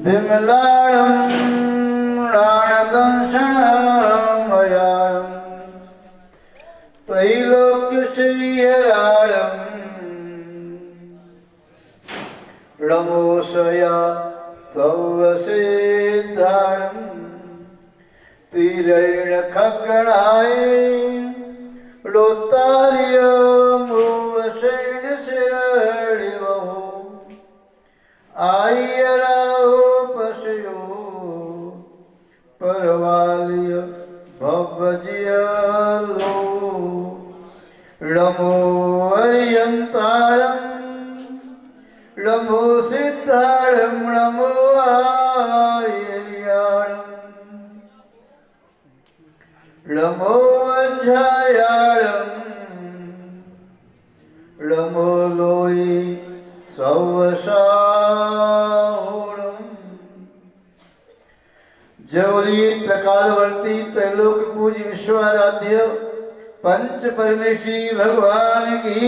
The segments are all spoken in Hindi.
विमलाळं राणदंशनमयाळं त्रैलोक्यश्रीहराळं रमोषया सर्वसिद्धारं तीरैर्खगणाय रोतार्य मृगशैनशिरडिवहो आयराओपशयो परवाल्य भवजियलो रमो अर्यन्तारं रमो सिद्धारं रमो आयर्याणं रमो अध्यायाणं रमो लोई सवसाहुरं। जय बोलिए त्रिकालवर्ती त्रैलोक पूज्य विश्वाराध्य पंच परमेश्वरी भगवान की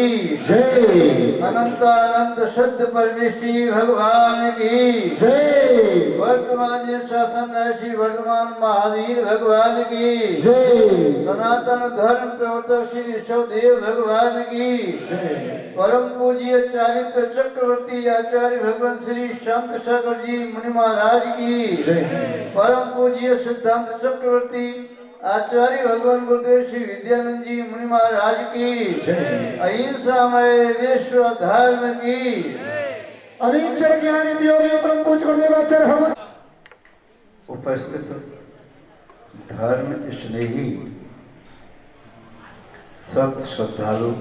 जय। अनंत अनंत शुद्ध परमेश्वरी भगवान की जय। वर्तमान शासन श्री वर्तमान महावीर भगवान की जय। सनातन धर्म प्रवर्तक श्री ऋषभदेव भगवान की जय। परम पूज्य चारित्र चक्रवर्ती आचार्य भगवान श्री संत सागर जी मुनि महाराज की जय। परम पूज्य सिद्धांत चक्रवर्ती आचार्य भगवान गुरुदेव श्री विद्यानंद जी मुनि महाराज की जय। अहिंसामय विश्व धर्म की अनिक्षण ज्ञानी योगी परम पूज्य गुरुदेव आचार्य भगवान उपस्थित धर्म स्नेही सत श्रद्धालु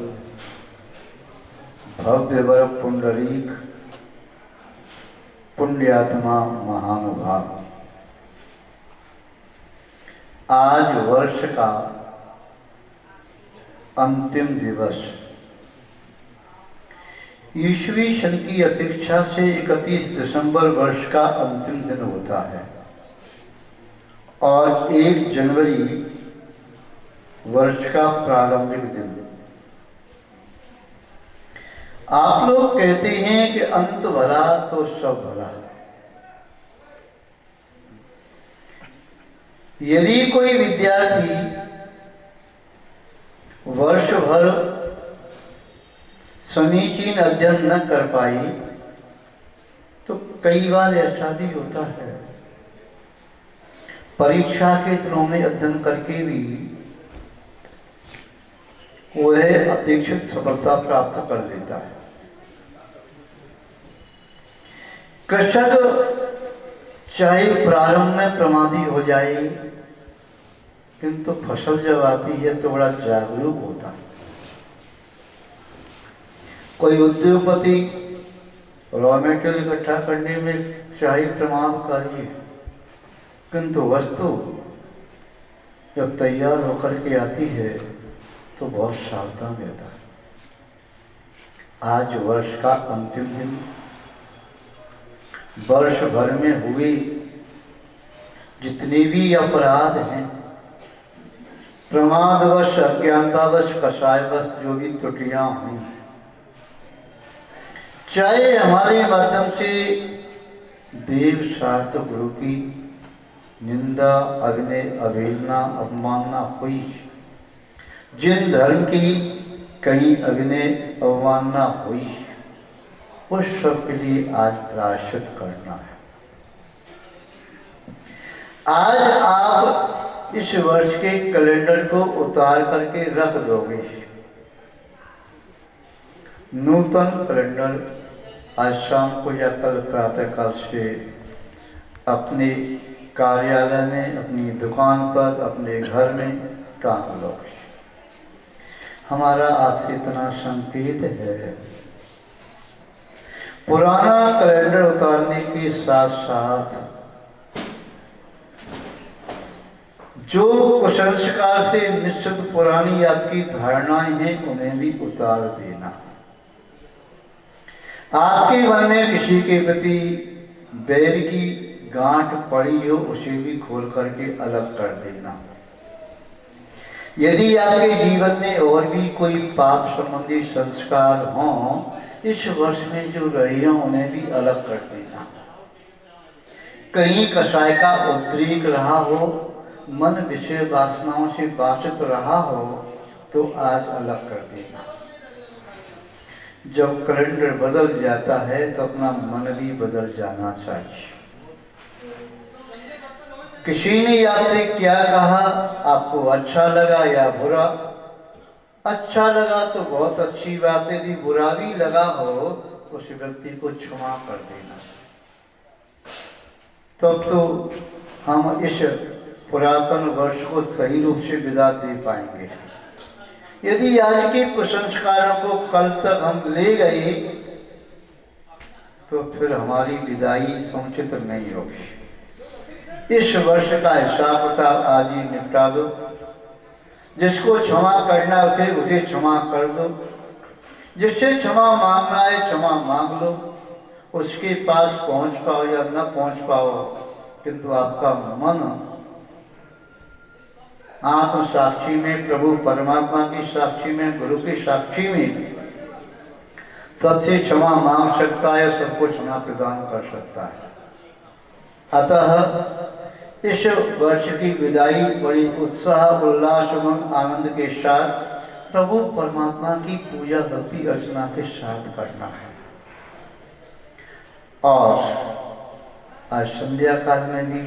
भव्य वर पुंडरीक पुण्यात्मा महानुभाव, आज वर्ष का अंतिम दिवस ईस्वी सन की अपेक्षा से 31 दिसंबर वर्ष का अंतिम दिन होता है और 1 जनवरी वर्ष का प्रारंभिक दिन। आप लोग कहते हैं कि अंत भला तो सब भला। यदि कोई विद्यार्थी वर्ष भर समीचीन अध्ययन न कर पाई तो कई बार ऐसा भी होता है परीक्षा के दिनों में अध्ययन करके भी वह अपेक्षित सफलता प्राप्त कर लेता है। कृषक चाहे प्रारंभ में प्रमादी हो जाए किंतु फसल जब आती है तो बड़ा जागरूक होता है। कोई उद्योगपति रॉ मेटेरियल इकट्ठा करने में चाहे प्रमाद करिए किंतु वस्तु जब तैयार होकर के आती है तो बहुत सावधान रहता है। आज वर्ष का अंतिम दिन, वर्ष भर में हुए जितने भी अपराध हैं, प्रमादवश अज्ञानतावश कषायवश जो भी त्रुटियां हुई, चाहे हमारे माध्यम से देव शास्त्र गुरु की निंदा अभिनय अवहेलना अवमानना हुई, जिन धर्म की कहीं अभिनय अवमानना हुई, उस सब के लिए आज प्रायश्चित करना है। आज आप इस वर्ष के कैलेंडर को उतार करके रख दोगे। नूतन कैलेंडर आज शाम को या कल प्रातःकाल से अपने कार्यालय में, अपनी दुकान पर, अपने घर में टांग लोगे। हमारा आपसे इतना संकेत है, पुराना कैलेंडर उतारने के साथ साथ जो कुसंस्कार से निश्चित पुरानी आपकी धारणाएं हैं उन्हें भी उतार देना। आपके मन में किसी के प्रति बैर की गांठ पड़ी हो उसे भी खोल करके अलग कर देना। यदि आपके जीवन में और भी कोई पाप संबंधी संस्कार हों, इस वर्ष में जो रहे हों उन्हें भी अलग कर देना। कहीं कषाय का उद्रेक रहा हो, मन विषय वासनाओं से वासित रहा हो, तो आज अलग कर देना। जब कैलेंडर बदल जाता है तो अपना मन भी बदल जाना चाहिए। किसी ने आपसे क्या कहा, आपको अच्छा लगा या बुरा? अच्छा लगा तो बहुत अच्छी बात है, यदि बुरा भी लगा हो तो उस व्यक्ति को क्षमा कर देना। तब तो हम इस पुरातन वर्ष को सही रूप से विदा दे पाएंगे। यदि आज के कुसंस्कारों को कल तक हम ले गए तो फिर हमारी विदाई समुचित नहीं होगी। इस वर्ष का हिसाब किताब आज ही निपटा दो। जिसको क्षमा करना उसे क्षमा कर दो। जिससे क्षमा मांगना है क्षमा मांग लो। उसके पास पहुंच पाओ या न पहुंच पाओ, किंतु आपका मन आत्म साक्षी में, प्रभु परमात्मा की साक्षी में, गुरु की साक्षी में सबसे क्षमा मांग सकता है, सबको क्षमा प्रदान कर सकता है। अतः इस वर्ष की विदाई बड़ी उत्साह, उल्लास एवं आनंद के साथ प्रभु परमात्मा की पूजा भक्ति अर्चना के साथ करना है। और आज संध्या काल में भी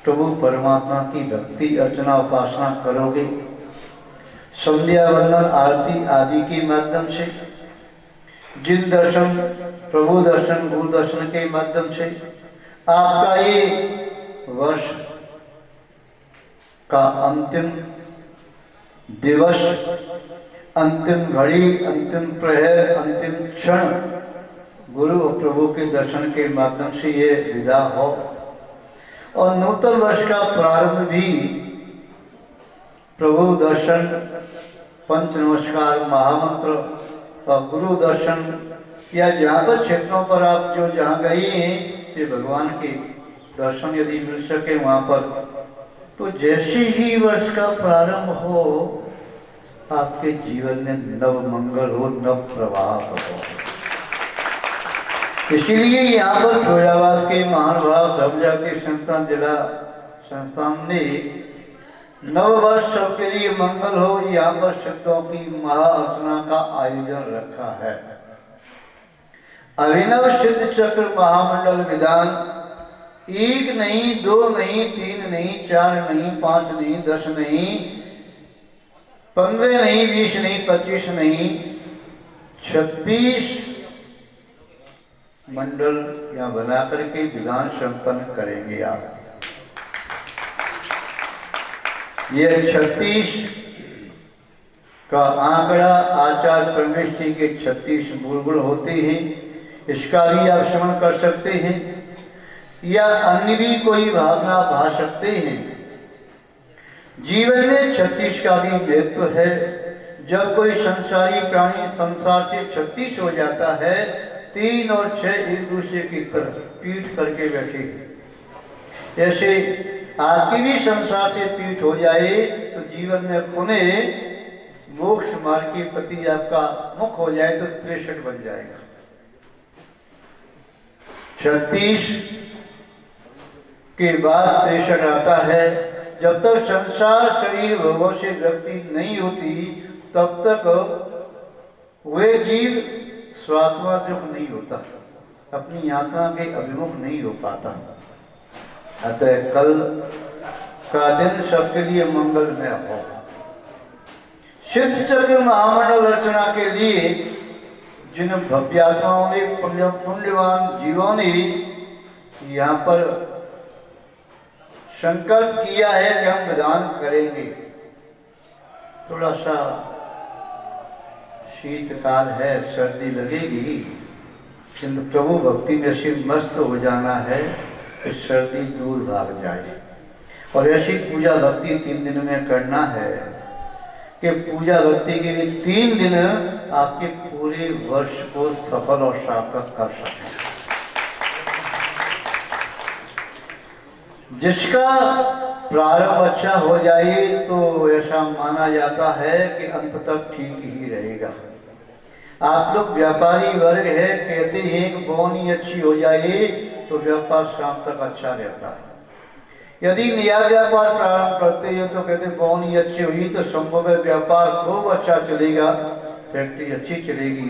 प्रभु परमात्मा की भक्ति अर्चना उपासना करोगे। संध्या वंदन आरती आदि के माध्यम से, जिन दर्शन, प्रभु दर्शन, गुरु दर्शन के माध्यम से आपका ये वर्ष का अंतिम दिवस, अंतिम घड़ी, अंतिम प्रहर, अंतिम क्षण गुरु और प्रभु के दर्शन के माध्यम से ये विदा हो। और नूतन वर्ष का प्रारंभ भी प्रभु दर्शन, पंच नमस्कार, महामंत्र और गुरु दर्शन, या जहाँ पर क्षेत्रों पर आप जो जहाँ गए हैं कि भगवान के दर्शन यदि मिल सके वहाँ पर, तो जैसे ही वर्ष का प्रारंभ हो आपके जीवन में नव मंगल हो, नव प्रभात हो। इसलिए यहाँ पर फिरोजाबाद के महानुभाव धर्म जागृति संस्थान जिला संस्थान ने नववर्ष सबके लिए मंगल हो, यहाँ पर शब्दों की महाअर्चना का आयोजन रखा है। अभिनव सिद्ध चक्र महामंडल विधान, 1 नहीं, 2 नहीं, 3 नहीं, 4 नहीं, 5 नहीं, 10 नहीं, 15 नहीं, 20 नहीं, 25 नहीं, 36 मंडल यहाँ बना करके विधान संपन्न करेंगे आप। ये 36 का आंकड़ा आचार्य परमेश्वरी के 36 मूल होते हैं। इसका भी आप श्रवण कर सकते हैं या अन्य भी कोई भावना भा सकते हैं। जीवन में 36 का भी महत्व है। जब कोई संसारी प्राणी संसार से 36 हो जाता है, 3 और 6 एक दूसरे की तरफ पीठ करके बैठे। ऐसे आपकी भी संसार से पीठ हो जाए तो जीवन में पुनः मोक्ष मार्ग के प्रति आपका मुख हो जाए तो 63 बन जाएगा। 36 के बाद 63 आता है। जब तक संसार शरीर भोगों से व्यक्ति नहीं होती तब तक वे जीव स्वात्माभिमुख नहीं होता, अपनी यात्रा के अभिमुख नहीं हो पाता। अतः कल का दिन सबके लिए मंगलमय हो। सिद्ध चक्र महामंडल अर्चना के लिए जिन भव्यात्माओं ने, पुण्यवान जीवों ने यहाँ पर संकल्प किया है कि हम विधान करेंगे। थोड़ा सा शीतकाल है, सर्दी लगेगी, किंतु प्रभु भक्ति में ऐसे मस्त हो जाना है कि सर्दी दूर भाग जाए। और ऐसी पूजा भक्ति 3 दिन में करना है कि पूजा भक्ति के लिए 3 दिन आपके पूरे वर्ष को सफल और सार्थक कर सकें। जिसका प्रारंभ अच्छा हो जाए तो ऐसा माना जाता है कि अंत तक ठीक ही रहेगा। आप लोग व्यापारी वर्ग है, कहते हैं कि बोनी अच्छी हो जाए तो व्यापार शाम तक अच्छा रहता है। यदि नया व्यापार प्रारंभ करते हैं तो कहते बोनी अच्छी हुई तो संभव है व्यापार खूब अच्छा चलेगा, फैक्ट्री अच्छी चलेगी।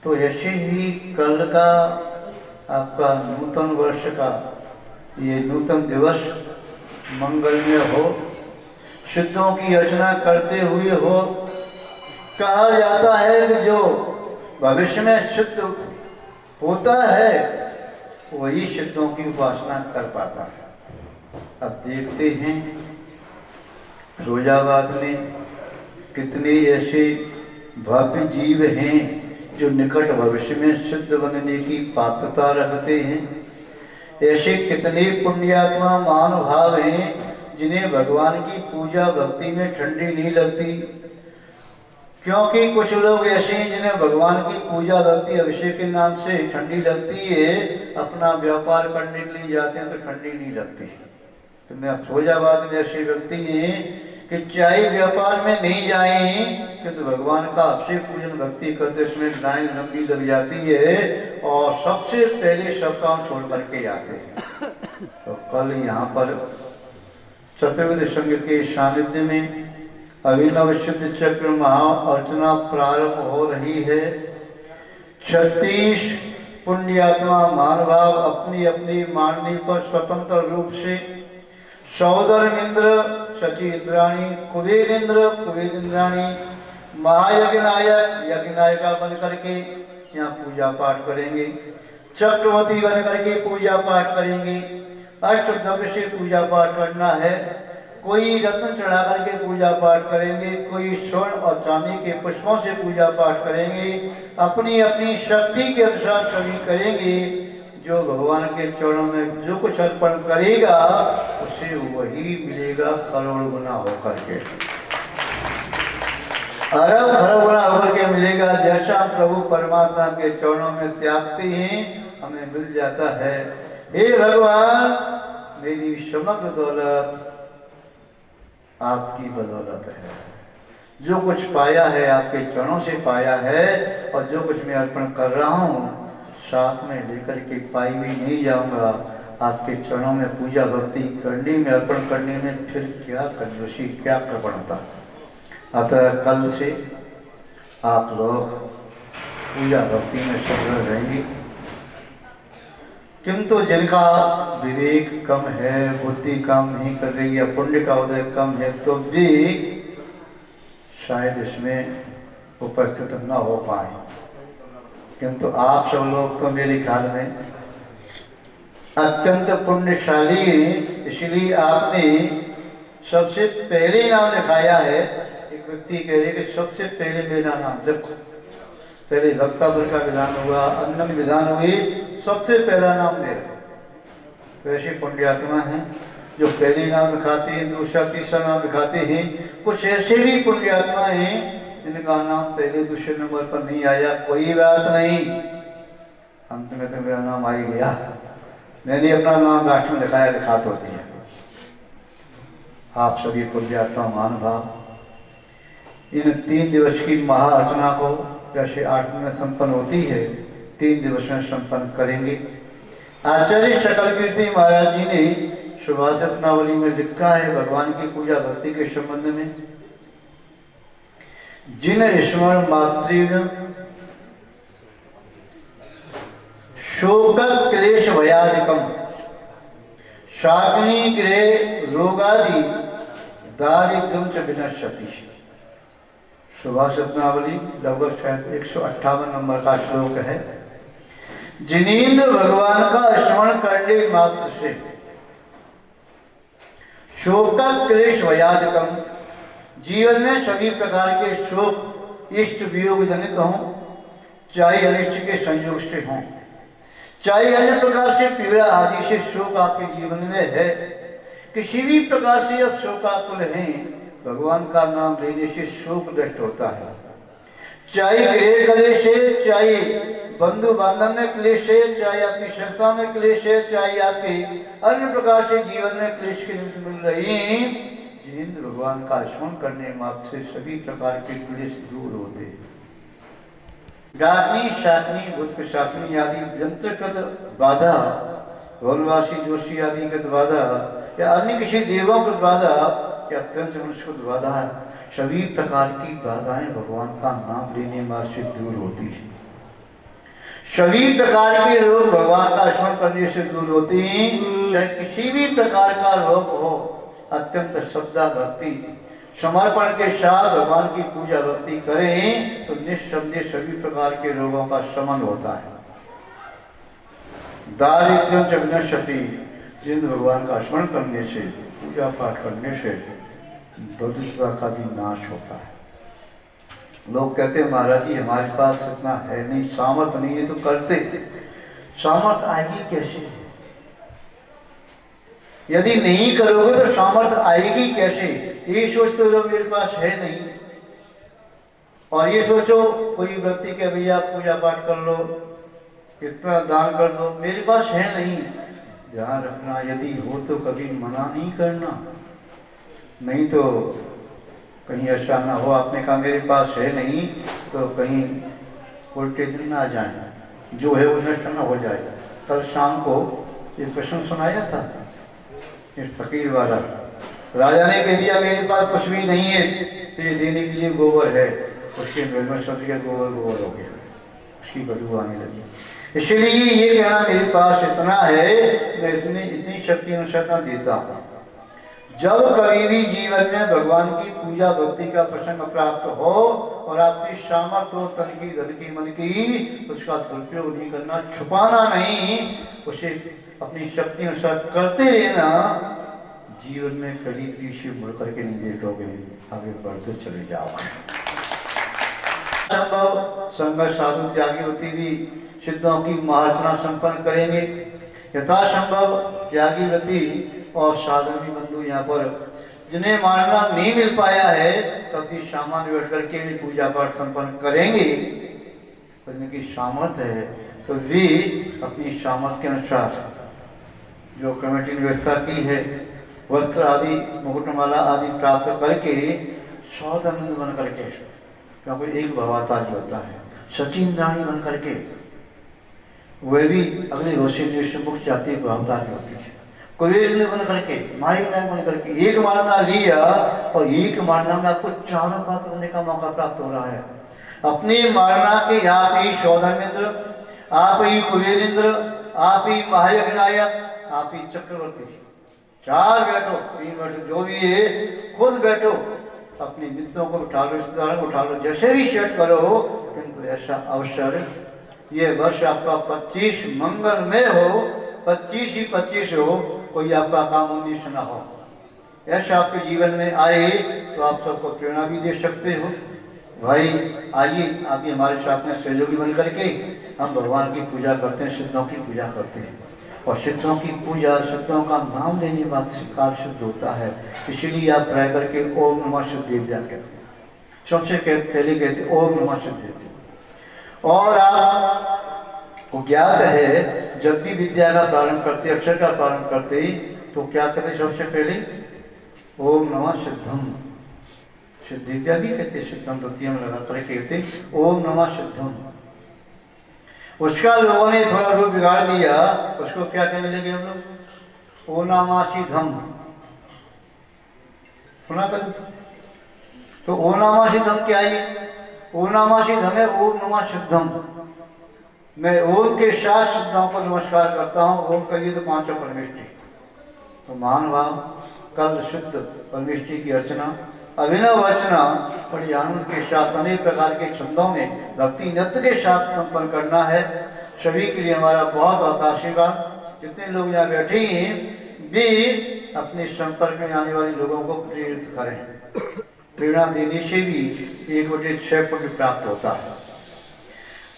तो ऐसे ही कल का आपका नूतन वर्ष का ये नूतन दिवस मंगलमय हो, सिद्धों की अर्चना करते हुए हो। कहा जाता है कि जो भविष्य में सिद्ध होता है वही सिद्धों की उपासना कर पाता है। अब देखते हैं फिरोजाबाद में कितने ऐसे भव्य जीव हैं जो निकट भविष्य में सिद्ध बनने की पात्रता रखते हैं। ऐसे कितने पुण्यात्मा महानुभाव हैं जिन्हें भगवान की पूजा भक्ति में ठंडी नहीं लगती। क्योंकि कुछ लोग ऐसे हैं जिन्हें भगवान की पूजा भक्ति अभिषेक के नाम से ठंडी लगती है, अपना व्यापार करने के लिए जाते हैं तो ठंडी नहीं लगती। फिरोजाबाद में ऐसे व्यक्ति हैं कि चाहे व्यापार में नहीं जाए किंतु भगवान का अभिषेक पूजन भक्ति करते उसमें लाइन लंबी लग जाती है और सबसे पहले सब काम छोड़ करके आते हैं। तो कल यहाँ पर चतुर्वेद संघ के सानिध्य में अभिनव सिद्ध चक्र महा अर्चना प्रारंभ हो रही है। 36 पुण्यात्मा महानुभाव अपनी अपनी मांडनी पर स्वतंत्र रूप से सौदर इंद्र, शची इंद्राणी, कुबेर इंद्र, कुबेर इंद्राणी, महायज्ञ नायक, यज्ञ नायिका बन करके यहाँ पूजा पाठ करेंगे। चक्रवर्ती बन करके पूजा पाठ करेंगे। अष्टद्रव्य से पूजा पाठ करना है। कोई रत्न चढ़ा करके पूजा पाठ करेंगे, कोई स्वर्ण और चांदी के पुष्पों से पूजा पाठ करेंगे। अपनी अपनी शक्ति के अनुसार सभी करेंगे। जो भगवान के चरणों में जो कुछ अर्पण करेगा उसे वही मिलेगा करोड़ गुना होकर के, अरब खरब गुना होकर के मिलेगा। जैसा हम प्रभु परमात्मा के चरणों में त्यागते हैं हमें मिल जाता है। हे भगवान, मेरी समग्र दौलत आपकी बदौलत है। जो कुछ पाया है आपके चरणों से पाया है और जो कुछ मैं अर्पण कर रहा हूँ साथ में लेकर के पाई भी नहीं जाऊंगा। आपके चरणों में पूजा भक्ति करने में, अर्पण करने में फिर क्या कंजूसी, क्या प्रवणता। अतः कल से आप लोग पूजा भक्ति में सफल रहेंगे। किंतु जिनका विवेक कम है, बुद्धि काम नहीं कर रही है, पुण्य का उदय कम है, तो भी शायद इसमें उपस्थित न हो पाए। किंतु आप सब लोग तो मेरे ख्याल में अत्यंत पुण्यशाली हैं, इसलिए आपने सबसे पहले नाम लिखाया है। एक व्यक्ति कह रहे कि सबसे पहले मेरा नाम लिखो। पहले वक्तावल का विधान हुआ, अन्नन विधान हुई, सबसे पहला नाम मेरा। तो ऐसे पुण्यात्मा हैं जो पहले नाम लिखाते हैं, दूसरा तीसरा नाम लिखाते हैं। कुछ ऐसे भी पुण्यात्मा हैं जिनका नाम पहले दूसरे नंबर पर नहीं आया, कोई बात नहीं, अंत में तो मेरा नाम आ ही गया। मैंने अपना नाम लास्ट में लिखाया, लिखात होती है। आप सभी पुण्यात्मा महानुभाव इन 3 दिवस की महाअर्चना को जैसे 8 दिन में संपन्न होती है 3 दिवस में संपन्न करेंगे। आचार्य सकल कीर्ति महाराज जी ने सुभाषितनावली में लिखा है भगवान की पूजा भक्ति के संबंध में, जिन स्मरण मातृण शोक क्लेश भयादिकम शाकिनी गृह रोगादि दारिद्र्यम च विनश्यति। सुभाषितनावली लगभग शायद 158 नंबर का श्लोक है। जिनेन्द्र भगवान का स्मरण करने मात्र से शोक क्लेश भयादिकम, जीवन में सभी प्रकार के शोक इष्ट वियोग जनित हों, चाहे अनिष्ट के संयोग से हों, चाहे अन्य प्रकार से पीड़ा आदि से शोक आपके जीवन में है, किसी भी प्रकार से अब शोकाकुल हैं, भगवान का नाम लेने से शोक नष्ट होता है। चाहे गृह क्लेश है, चाहे बंधु बांधव में क्लेश है, चाहे आपकी संस्था में क्लेश है, चाहे आपके अन्य प्रकार से जीवन में क्लेश के निमित्त मिल रही, जिनेन्द्र भगवान का स्मरण करने मात्र से सभी प्रकार के क्लेश दूर होते हैं। डाकनी शाकनी भूत पिशाचनी आदि यंत्रकृत बाधा, भोलवासी जोशी आदि कृत बाधा या अन्य किसी देवों कृत बाधा या अत्यंत मनुष्य कृत बाधा, सभी प्रकार की बाधाएं भगवान का नाम लेने मात्र से दूर होती है। सभी प्रकार के रोग भगवान का स्मरण करने से दूर होते हैं। चाहे किसी भी प्रकार का रोग हो, अत्यंत श्रद्धा भक्ति समर्पण के साथ भगवान की पूजा भक्ति करें तो निस्संदेह सभी प्रकार के रोगों का शमन होता है। दारिद्र्य च विनश्यति, जिन भगवान का स्मरण करने से, पूजा पाठ करने से दरिद्रता का भी नाश होता है। लोग कहते हैं महाराज जी हमारे पास इतना है नहीं, सामर्थ नहीं है, तो करते। सामर्थ आएगी कैसे? यदि नहीं करोगे तो सामर्थ आएगी कैसे? ये सोचते हो मेरे पास है नहीं, और ये सोचो कोई व्यक्ति के भैया पूजा पाठ कर लो, इतना दान कर दो, मेरे पास है नहीं। ध्यान रखना, यदि हो तो कभी मना नहीं करना, नहीं तो कहीं ऐसा ना हो आपने कहा मेरे पास है नहीं तो कहीं उल्टे दिन ना आ जाए, जो है वो नष्ट ना हो जाए। कल शाम को ये प्रश्न सुनाया था इस फकीर वाला, राजा ने कह दिया मेरे पास कुछ भी नहीं है, तो ये देने के लिए गोबर है, उसके मेल में सब जगह गोबर गोबर हो गया, उसकी बदबू आने लगी। इसलिए ये कहना मेरे पास इतना है, मैं इतनी शक्ति अनुसार देता हूँ। जब कभी भी जीवन में भगवान की पूजा भक्ति का प्रसंग प्राप्त हो और आपकी सामर्थ्य हो तन की धन की मन की, उसका दुरुपयोग नहीं करना, छुपाना नहीं, उसे अपनी शक्ति अनुसार करते रहना। जीवन में कभी पीछे मुड़ करके नहीं देखोगे, आगे बढ़ते चले जाओगे। संभव संघ साधु त्यागी होती भी सिद्धों की महारचना संपन्न करेंगे। यथासंभव त्यागी व्रति और साधवी बंधु यहाँ पर जिन्हें मानना नहीं मिल पाया है, कभी सामान्य बैठ करके भी पूजा पाठ संपन्न करेंगे। जिनकी सामर्थ्य है तो वे अपनी सामर्थ्य के अनुसार जो कमेटी ने व्यवस्था की है, वस्त्र आदि मुकुटमाला आदि प्राप्त करके सौदानंद बन करके, क्योंकि एक भवातारी होता है, सचिन रानी बन करके वह भी अगले रोशनी से मुख जाती भवातारी होती है। कुबेर बन करके, माई नायक बन करके एक मारना लिया, और एक मारना में आपको चारों प्राप्त करने का मौका प्राप्त हो रहा है। अपनी मारना के आप ही सौदामिंद्र, आप ही कुबेरेंद्र, आप ही महायज्ञनायक, आप ही चक्रवर्ती, चार बैठो, तीन बैठो, जो भी है खुद बैठो, अपने मित्रों को उठा लो, रिश्तेदारों को उठा लो, जैसे भी सेट करो, किंतु ऐसा अवसर ये वर्ष आपका 25 मंगलमय हो, 25 ही 25 हो, कोई आपका काम 19 ना हो, ऐसा आपके जीवन में आए तो आप सबको प्रेरणा भी दे सकते हो। भाई आइए आप भी हमारे साथ में सहयोगी बन करके हम भगवान की पूजा करते हैं, सिद्धों की पूजा करते हैं, और सिद्धों की पूजा, सिद्धों का नाम लेने बाद से कार्य सिद्ध होता है। इसीलिए आप ट्राई करके ओम नमः सिद्धेभ्यः कहते हैं, सबसे पहले कहते ओम नमः सिद्धेभ्यः। और आपको ज्ञात है जब भी विद्या का प्रारंभ करते, अक्षर का प्रारंभ करते तो क्या कहते सबसे पहले ओम नमः सिद्धम, सिद्धेभ्यः भी कहते, सिद्धम द्वितीय में लगा कर कहते ओम नमः सिद्धम। उसका लोगों ने थोड़ा रूप बिगाड़ दिया, उसको क्या कहने लगे हम लोग, ओनामासी धम, सुना कर? तो ओनामासी धम क्या है? ओनामासी धम है ओम नमः सिद्धम। मैं ओम के साथ सिद्धों को नमस्कार करता हूँ। ओम कहिए तो पांचों परमेष्टि, तो महान भाव कल शुद्ध परमेष्टि की अर्चना, अभिनव अर्चना बड़ी आनंद के साथ अनेक प्रकार के छंदों में भक्ति नृत्य के साथ संपन्न करना है। सभी के लिए हमारा बहुत बहुत आशीर्वाद। जितने लोग यहाँ बैठे हैं भी अपने संपर्क में आने वाले लोगों को प्रेरित करें। प्रेरणा देने से भी 1/6 पुण्य प्राप्त होता है।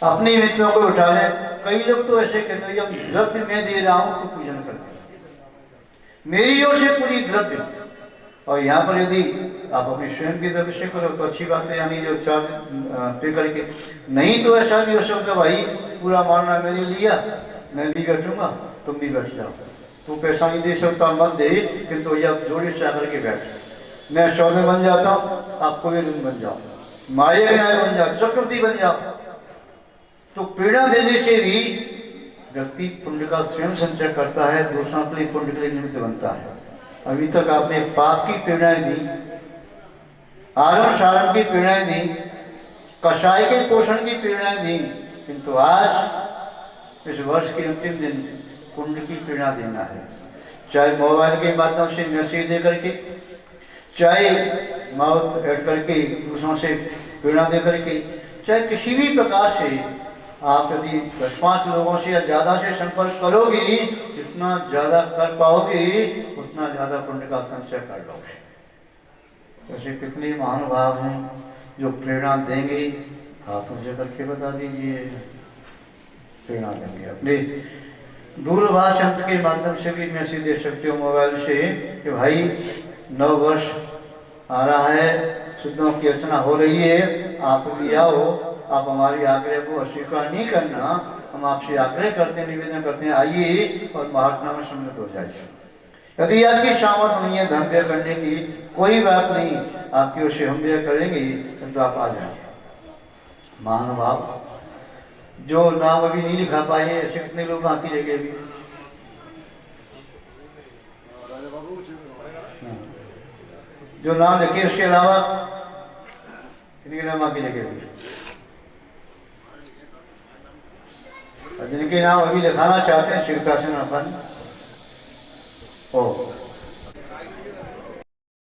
अपने मित्रों को उठा लें। कई लोग तो ऐसे कहते हैं जब द्रव्य मैं दे रहा हूँ तो पूजन कर, मेरी ओर से पूरी द्रव्य। और यहाँ पर यदि आप अपने स्वयं की द्रव्य से करो तो अच्छी बात है, यानी जो चार्ज पे करके। नहीं तो ऐसा भी हो सकता भाई पूरा मारना मैंने लिया, मैं भी बैठूंगा, तुम भी बैठ जाओ, तू पैसा नहीं दे सकता मत दे, किंतु भैया जोड़ी से आकर के बैठ, मैं सौदे बन जाता हूँ, आप कुबेर बन जाओ, माया नायक बन जाओ, चक्रवर्ती बन जाओ, तो प्रेरणा देने से भी व्यक्ति पुण्य का स्वयं संचय करता है, दूसरों के लिए पुण्य के लिए निमित्त बनता है। अभी तक आपने पाप की प्रेरणाएं दी, आरण सारण की प्रेरणाएं दी, कषाय के पोषण की प्रेरणाएं दी, किंतु आज इस वर्ष के अंतिम दिन पुण्य की प्रेरणा देना है। चाहे मोबाइल के माध्यम से मैसेज दे करके, चाहे माउथ ऐड करके दूसरों से प्रेरणा दे करके, चाहे किसी भी प्रकार से आप यदि 10-5 लोगों से या ज़्यादा से संपर्क करोगी, जितना ज़्यादा कर पाओगी उतना ज़्यादा पुण्य का संचय कर लोगे। ऐसे कितने महानुभाव हैं जो प्रेरणा देंगे, हाथों से करके बता दीजिए, प्रेरणा देंगे। अपने दूरभाष यंत्र के माध्यम से भी मैसेज दे सकते हो मोबाइल से कि भाई 9 वर्ष आ रहा है, सिद्धों की अर्चना हो रही है, आप भी आओ, आप हमारी आग्रह को अस्वीकार नहीं करना, हम आपसे आग्रह करते हैं, निवेदन करते हैं, आइए और महार्चना में सम्मिलित हो जाइए। यदि आपकी सामर्थ नहीं है धन व्यय करने की, कोई बात नहीं, आपकी ओर से हम व्यय करेंगे, तो आप आ जाइए। महानुभाव जो नाम अभी नहीं लिखा पाए, ऐसे कितने लोग बाकी रह गए अभी? जो नाम लिखे उसके अलावा कितने नाम बाकी रह गए अभी? जिनके नाम अभी लिखाना चाहते हैं स्वीकृता से अपन ओ